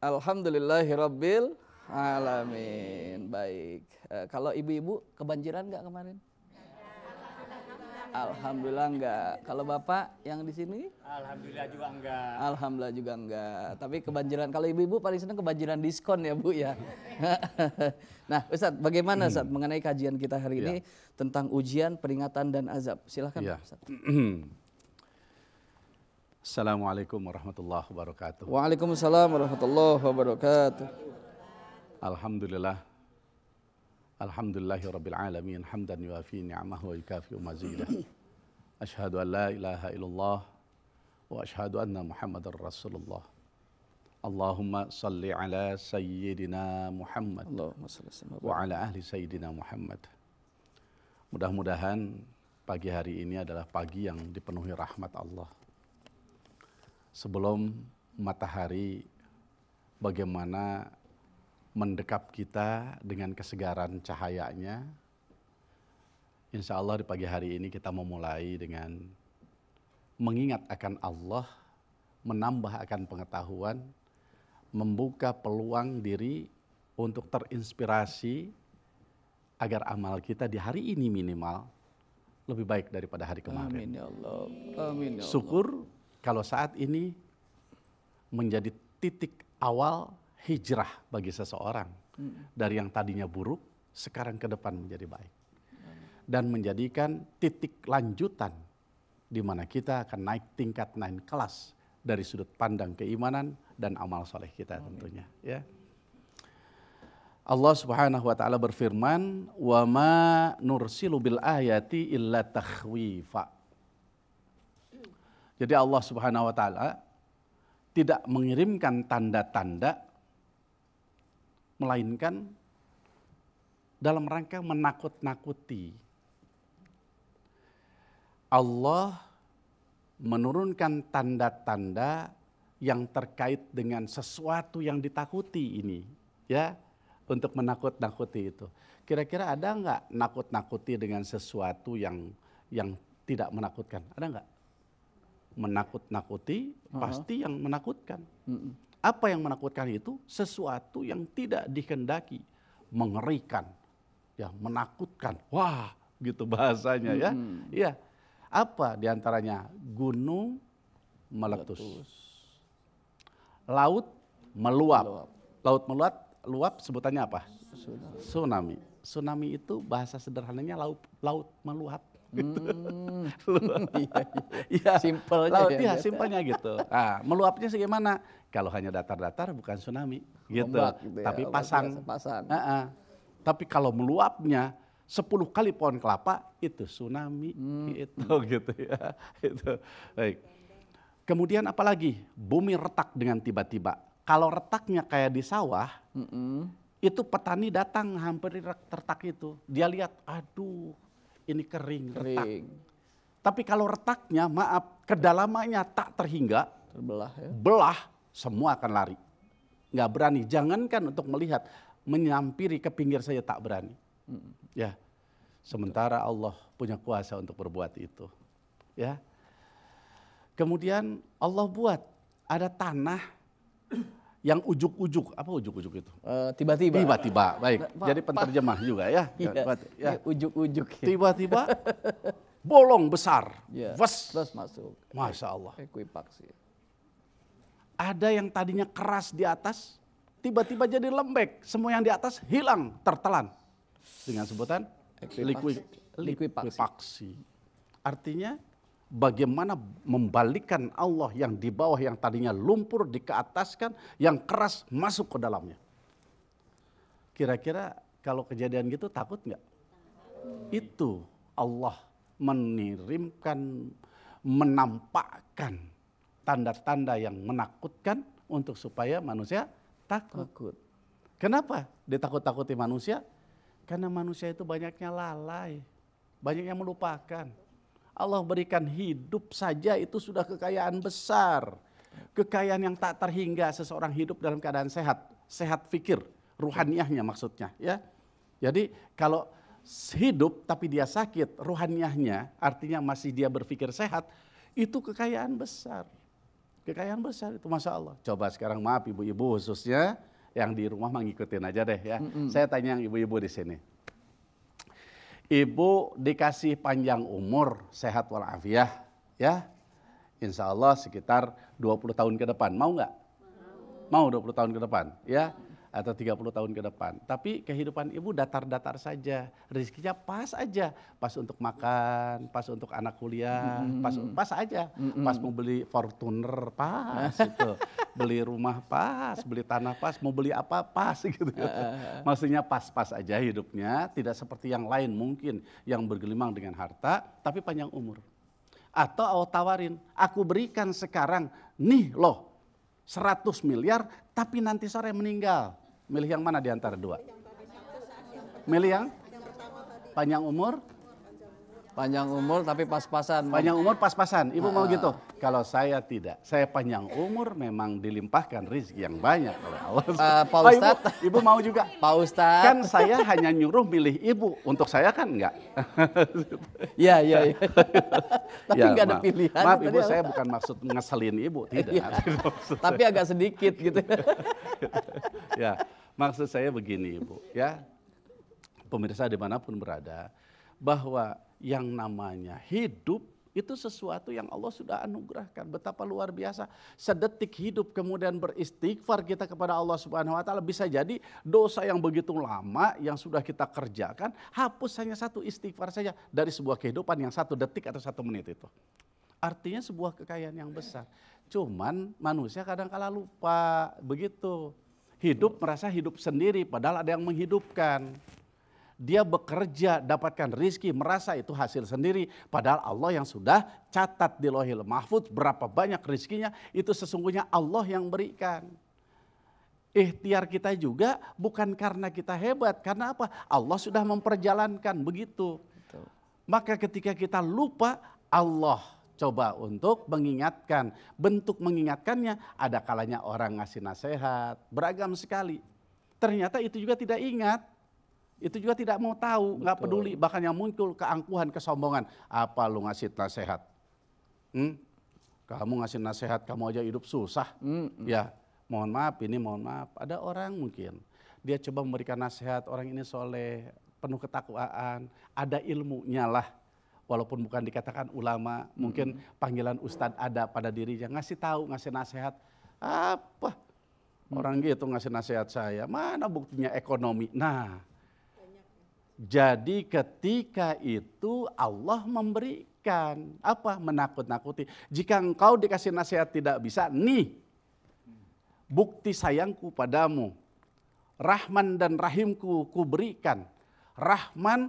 Alhamdulillahirabbil alamin. Baik. Kalau ibu-ibu kebanjiran nggak kemarin? Alhamdulillah enggak. Kalau Bapak yang di sini? Alhamdulillah juga enggak. Alhamdulillah juga enggak. Tapi kebanjiran, kalau ibu-ibu paling senang kebanjiran diskon ya Bu ya. Nah Ustadz, bagaimana Ustadz mengenai kajian kita hari ini tentang ujian, peringatan dan azab? Silahkan Ustadz. Assalamualaikum warahmatullahi wabarakatuh. Waalaikumsalam warahmatullahi wabarakatuh. Alhamdulillah. Alhamdulillahirabbil alamin hamdan yuafi ni'amahu wa yukafi'u mazidah. Asyhadu an la ilaha illallah wa asyhadu anna Muhammadar Rasulullah. Allahumma salli ala sayyidina Muhammad wa ala ahli sayyidina Muhammad. Mudah-mudahan pagi hari ini adalah pagi yang dipenuhi rahmat Allah. Sebelum matahari bagaimana mendekap kita dengan kesegaran cahayanya. Insya Allah di pagi hari ini kita memulai dengan mengingat akan Allah, menambah akan pengetahuan, membuka peluang diri untuk terinspirasi agar amal kita di hari ini minimal lebih baik daripada hari kemarin. Amin ya Allah. Amin ya Allah. Syukur kalau saat ini menjadi titik awal hijrah bagi seseorang dari yang tadinya buruk sekarang ke depan menjadi baik dan menjadikan titik lanjutan di mana kita akan naik tingkat, naik kelas dari sudut pandang keimanan dan amal soleh kita tentunya ya. Allah Subhanahu wa taala berfirman, "Wa ma nursilu bil ayati illa takhwifa." Jadi Allah Subhanahu wa taala tidak mengirimkan tanda-tanda melainkan dalam rangka menakut-nakuti. Allah menurunkan tanda-tanda yang terkait dengan sesuatu yang ditakuti ini, ya, untuk menakut-nakuti itu. Kira-kira ada nggak nakut-nakuti dengan sesuatu yang tidak menakutkan? Ada nggak? Menakut-nakuti pasti yang menakutkan. Apa yang menakutkan itu? Sesuatu yang tidak dikehendaki, mengerikan, ya, menakutkan. Wah, gitu bahasanya ya. Iya. Apa diantaranya? Gunung meletus, laut meluap. Laut meluap sebutannya apa? Tsunami. Tsunami itu bahasa sederhananya laut meluap. Gitu. Iya. Simpelnya laut, ya. simpelnya gitu. Nah, meluapnya segimana? Kalau hanya datar-datar bukan tsunami, gitu. Ombak, gitu ya. Tapi pasang. Pasang. Tapi kalau meluapnya 10 kali pohon kelapa itu tsunami, gitu ya. Itu. Baik. Kemudian apalagi? Bumi retak dengan tiba-tiba. Kalau retaknya kayak di sawah, itu petani datang hampir retak itu. Dia lihat, aduh, ini kering, retak. Tapi kalau retaknya, maaf, kedalamannya tak terhingga, terbelah ya. Belah, semua akan lari. Nggak berani, jangankan untuk melihat, menyampiri ke pinggir saja tak berani. Ya, sementara Allah punya kuasa untuk berbuat itu. Ya. Kemudian Allah buat ada tanah yang ujuk-ujuk. Apa ujuk-ujuk itu? Tiba-tiba. Tiba-tiba, baik. Jadi penterjemah juga ya. Ya. Ujuk-ujuk. Tiba-tiba bolong besar. Terus masuk. Masya Allah. Ekuifaksi. Ada yang tadinya keras di atas, tiba-tiba jadi lembek. Semua yang di atas hilang, tertelan. Dengan sebutan likuifaksi. Artinya bagaimana membalikkan Allah yang di bawah yang tadinya lumpur dikeataskan, yang keras masuk ke dalamnya. Kira-kira kalau kejadian gitu takut nggak? Itu Allah mengirimkan, menampakkan tanda-tanda yang menakutkan untuk supaya manusia takut. Kenapa ditakut-takuti manusia? Karena manusia itu banyaknya lalai, banyak yang melupakan. Allah berikan hidup saja itu sudah kekayaan besar. Kekayaan yang tak terhingga, seseorang hidup dalam keadaan sehat. Sehat fikir, ruhaniyahnya maksudnya. Ya. Jadi kalau hidup tapi dia sakit, ruhaniyahnya artinya masih dia berpikir sehat, itu kekayaan besar. Kekayaan besar itu, Masya Allah. Coba sekarang maaf ibu-ibu khususnya yang di rumah ngikutin aja deh ya. Saya tanya yang ibu-ibu di sini. Ibu dikasih panjang umur, sehat walafiat, ya. Insya Allah sekitar 20 tahun ke depan. Mau nggak? Mau 20 tahun ke depan, ya. Atau 30 tahun ke depan. Tapi kehidupan ibu datar-datar saja. Rezekinya pas aja. Pas untuk makan, pas untuk anak kuliah, pas aja. Pas mau beli Fortuner, pas itu. Beli rumah pas, beli tanah pas, mau beli apa pas gitu. Maksudnya pas-pas aja hidupnya. Tidak seperti yang lain mungkin. Yang bergelimang dengan harta, tapi panjang umur. Atau Allah tawarin, aku berikan sekarang, nih loh 100 miliar, tapi nanti sore meninggal. Milih yang mana di antara dua? Milih yang panjang umur? Panjang umur tapi pas-pasan. Panjang umur pas-pasan. Ibu mau gitu? Kalau saya tidak. Saya panjang umur memang dilimpahkan rezeki yang banyak oleh Allah. Pak Ustadz. Ibu mau juga? Pak Ustadz. Kan saya hanya nyuruh milih ibu. Untuk saya kan enggak. Iya. Tapi Ya, nggak ada maaf. pilihan. Maaf ibu, saya bukan maksud ngeselin ibu. Tidak. Tapi agak sedikit gitu. Ya, maksud saya begini ibu. Ya, pemirsa dimanapun berada, bahwa yang namanya hidup itu sesuatu yang Allah sudah anugerahkan. Betapa luar biasa. Sedetik hidup kemudian beristighfar kita kepada Allah Subhanahu wa taala, bisa jadi dosa yang begitu lama yang sudah kita kerjakan hapus hanya satu istighfar saja dari sebuah kehidupan yang 1 detik atau 1 menit itu. Artinya sebuah kekayaan yang besar. Cuman manusia kadang-kala lupa begitu. Hidup merasa hidup sendiri padahal ada yang menghidupkan. Dia bekerja, dapatkan rizki, merasa itu hasil sendiri. Padahal Allah yang sudah catat di Lauhil Mahfudz berapa banyak rizkinya, itu sesungguhnya Allah yang berikan. Ikhtiar kita juga bukan karena kita hebat, karena apa? Allah sudah memperjalankan begitu. Betul. Maka ketika kita lupa, Allah coba untuk mengingatkan. Bentuk mengingatkannya, ada kalanya orang ngasih nasihat, beragam sekali. Ternyata itu juga tidak ingat. Itu juga tidak mau tahu, nggak peduli, bahkan yang muncul keangkuhan, kesombongan. Apa lu ngasih nasihat? Kamu ngasih nasihat, kamu aja hidup susah. Ya, mohon maaf, ada orang mungkin dia coba memberikan nasihat, orang ini soleh, penuh ketakwaan, ada ilmunya lah. Walaupun bukan dikatakan ulama, mungkin panggilan ustadz ada pada dirinya, ngasih tahu, ngasih nasihat. Apa? Orang gitu ngasih nasihat saya, mana buktinya ekonomi? Nah, jadi ketika itu Allah memberikan apa? Menakut-nakuti. Jika engkau dikasih nasihat tidak bisa, nih bukti sayangku padamu. Rahman dan Rahimku kuberikan. Rahman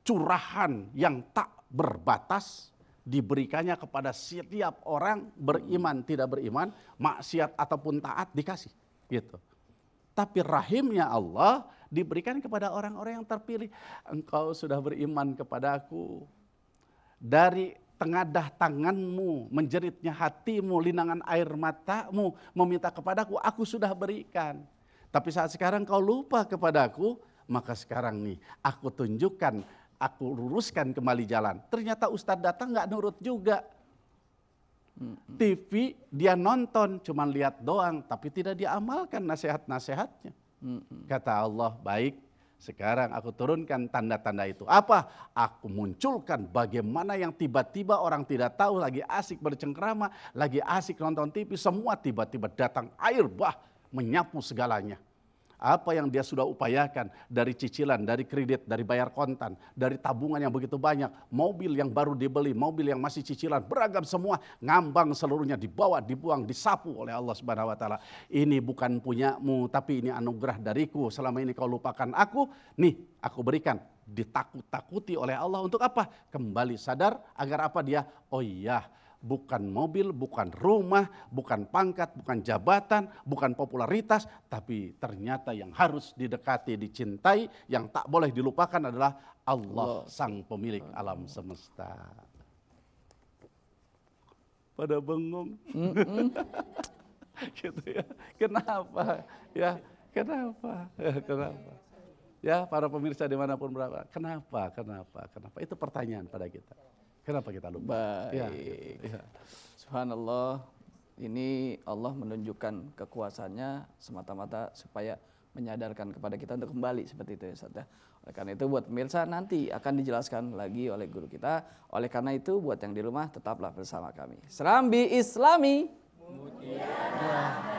curahan yang tak berbatas diberikannya kepada setiap orang, beriman tidak beriman, maksiat ataupun taat dikasih gitu. Tapi rahimnya Allah diberikan kepada orang-orang yang terpilih. Engkau sudah beriman kepada aku. Dari tengadah tanganmu, menjeritnya hatimu, linangan air matamu, meminta kepadaku, aku sudah berikan. Tapi saat sekarang kau lupa kepadaku, maka sekarang nih aku tunjukkan, aku luruskan kembali jalan. Ternyata ustadz datang gak nurut juga. TV dia nonton, cuman lihat doang, tapi tidak diamalkan nasihat-nasihatnya. Kata Allah, baik, sekarang aku turunkan tanda-tanda itu. Apa? Aku munculkan bagaimana yang tiba-tiba orang tidak tahu, lagi asik bercengkrama, lagi asik nonton TV, semua tiba-tiba datang air bah menyapu segalanya. Apa yang dia sudah upayakan dari cicilan, dari kredit, dari bayar kontan, dari tabungan yang begitu banyak, mobil yang baru dibeli, mobil yang masih cicilan, beragam semua, ngambang seluruhnya, dibawa, dibuang, disapu oleh Allah Subhanahu wa taala. Ini bukan punyamu, tapi ini anugerah dariku. Selama ini kau lupakan aku, nih aku berikan. Ditakut-takuti oleh Allah untuk apa? Kembali sadar agar apa dia? Oh iya, bukan mobil, bukan rumah, bukan pangkat, bukan jabatan, bukan popularitas, tapi ternyata yang harus didekati, dicintai, yang tak boleh dilupakan adalah Allah, sang pemilik alam semesta. Pada bengong. Gitu ya. Kenapa? Ya, kenapa? Kenapa? Ya, para pemirsa dimanapun berada, kenapa? Itu pertanyaan pada kita. Kenapa kita lupa? Baik. Ya. Subhanallah. Ini Allah menunjukkan kekuasaannya semata-mata supaya menyadarkan kepada kita untuk kembali seperti itu ya Ustaz ya. Oleh karena itu buat pemirsa nanti akan dijelaskan lagi oleh guru kita. Oleh karena itu buat yang di rumah tetaplah bersama kami. Serambi Islami. Mutiara